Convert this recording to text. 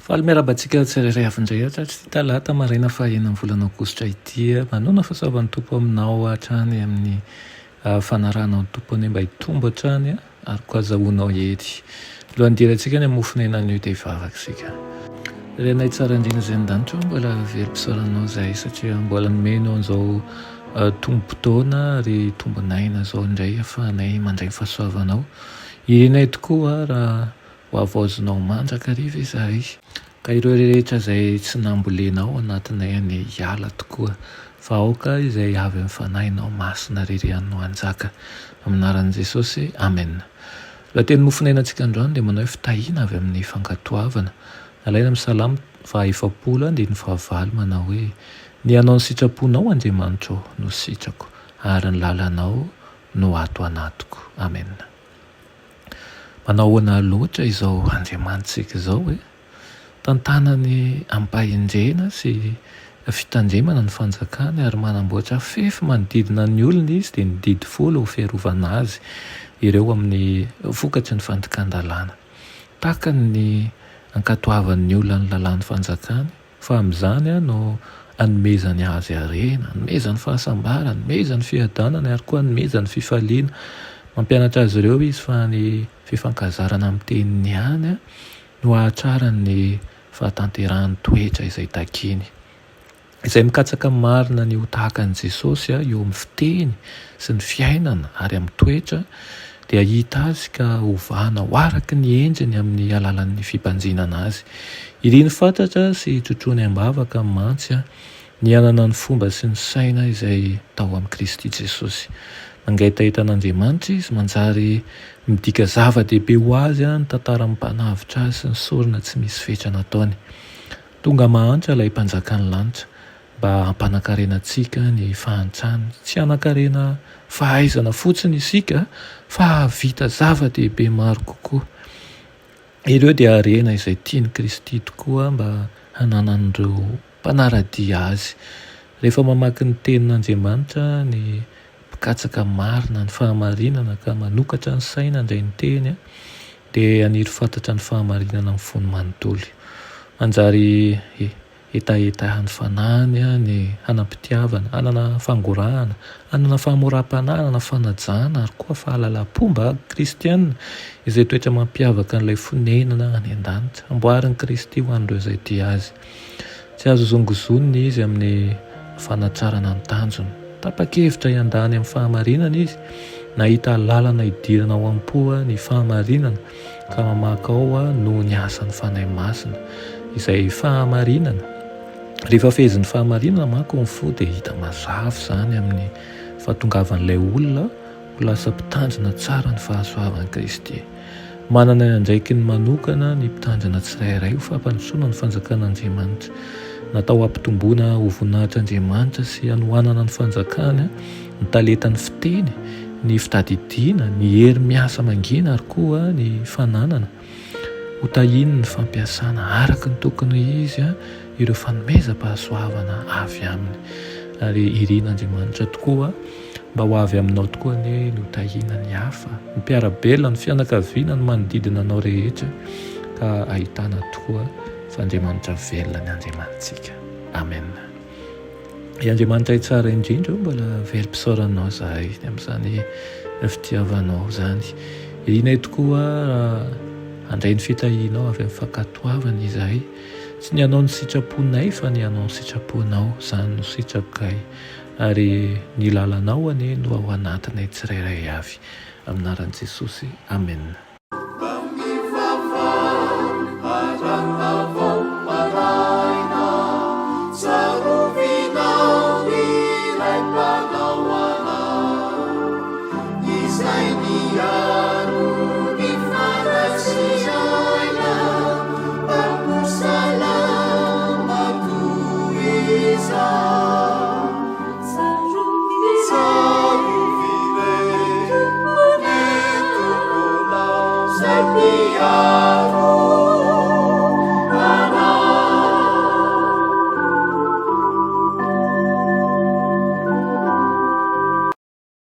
Faly miarabantsika tsirairay avindray tsy talata marina fahaenina amin'ny volana aogositra ity manona fahasoavan'ny tompo aminao hatrany amin'ny fanaranao tompony mba hitombo hatrany ary koa azahoanao ety. Lohan'ny dirantsika ny amofinaina an'io dia hivavaka isika. Renay tsara indrindra izay an-danitra mbola verim-pisaoranao izay satria mbola nomenao an'izao tombo-potoana ary tombonaina izao indray ahafahanay mandray fahasoavanao. Irenay tokoa raha ho avaozinao mandraka riva izahay. Ka ireo rehetra izay tsy nambolenao anatinay any hiala tokoa fa aoka izay avy amin'ny fanahinao masina ririanao anjaka aminaran'i Jesosy. Amen. Lohateny mofinainantsika androany dia manao hoe fitahiana avy amin'ny fankatoavana. Alaina amin'ny Salamo 119:9 manao hoe ny anao ny sitraponao Andriamanitra no sitrako ary ny lalanao no ato anatiko. Amen. Manao ahoana loatra izao Andriamanitsika izao tantanany ampahendrena sy fitandremana ny fanjakany ary manamboatra fefy manodidina ny olona izy dia nididy folo ho fiarovana azy ireo amin'ny vokatry ny fandikan-dalàna. Tahaka ny ankatoavan'ny olona ny lalàn'ny fanjakany fa amin'izany no anomezany azy harena, anomezany fahasambara, anomezany fiadanana ary koa anomezany fifaliana. Mampianatra azy ireo izy fa ny fifankazarana amin'ny teniny ihany no ahatrarany fahatanterahany toetra izay takiny. Izay mikatsaka marina ny ho tahaka an'i Jesosy eo amin'ny fiteny sy ny fiainana ary amin'ny toetra dia hita azy ka ovana ho araka ny endriny amin'ny alalan'ny fimpanjinana azy. Iriny fantatra sy trotroany ambavaka mantsy ny anana ny fomba sy ny saina izay tao amin'ny Kristy Jesosy. Mangaitaita an'Andriamanitra izy manjary midika zava-dehibe ho azy ny tantara mpanavitra azy sy ny sorona tsy misy fetra nataony. Tonga mahantra ilay mpanjakany lanitra mba hampanankarena antsika ny fahantrany, tsy hanankarena fahaizana fotsiny isika fa vita zava-dehibe maro kokoa. Ireo dia harena izay tiany Kristy tokoa mba hananan'ireo mpanaradia azy. Rehefa mamaky ny tenin'Andriamanitra ny katsaka marina ny fahamarinana ka manokatra ny saina indray ny teny dia aniry fantatra ny fahamarinana amin'ny fony manontolo. Manjary etaetahan'ny fanahany ny hanampitiavana, hanana fangorahana, hanana fahamoram-panahana, fanajana ary koa fahalalam-pomba kristianina izay toetra mampiavaka an'ilay fonenana any an-danitra. Amboarin'i Kristy ho an'ireo izay tia azy. Tsy azo zongozonina izy amin'ny fanatrarana ny tanjony. Tapa-kevitra hiandany amin'ny fahamarinana izy, nahita lalana hidirana ao am-po ny fahamarinana ka mamaka ao no ny asan'ny fanahy masina izay fahamarinana. Rehefa fezin'ny fahamarinana manko ny fo dia hita mazava izany amin'ny fahatongavan'ilay olona ho lasa mpitandrina tsara ny fahasoavan'i Kristy. Manana ny andraikiny manokana ny mpitandrina tsirairay ho fampandrosoana ny fanjakan'Andriamanitra. Natao ampitomboana ho voninahitran'Andriamanitra sy hanohanana ny fanjakany ny talentan'ny fiteny, ny fitadidiana, ny hery miasa mangina ary koa ny fananana. Ho tahiny ny fampiasana araka ny tokony izy ireo fanomezam-pahasoavana avy aminy. Ary irian'Andriamanitra tokoa mba ho avy aminao tokoa ny ho tahina ny hafa, ny mpiarabelona, ny fianakaviana, ny manodidina anao rehetra ka ahitana tokoa fa Andriamanitra velona ny Andriamanitsika. Amen. I Andriamanitra tsara indrindra mbola verim-pisaoranao izahay amin'izany fitiavanao izany. Irinay tokoa raha handray ny fitahianao avy amin'ny fankatoavana izahay. Tsy ny anao ny sitraponay fa ny anao ny sitraponao, izany no sitrakay. Ary ny lalanao no ao anatinay tsirairay avy. Aminaran'i Jesosy. Amen.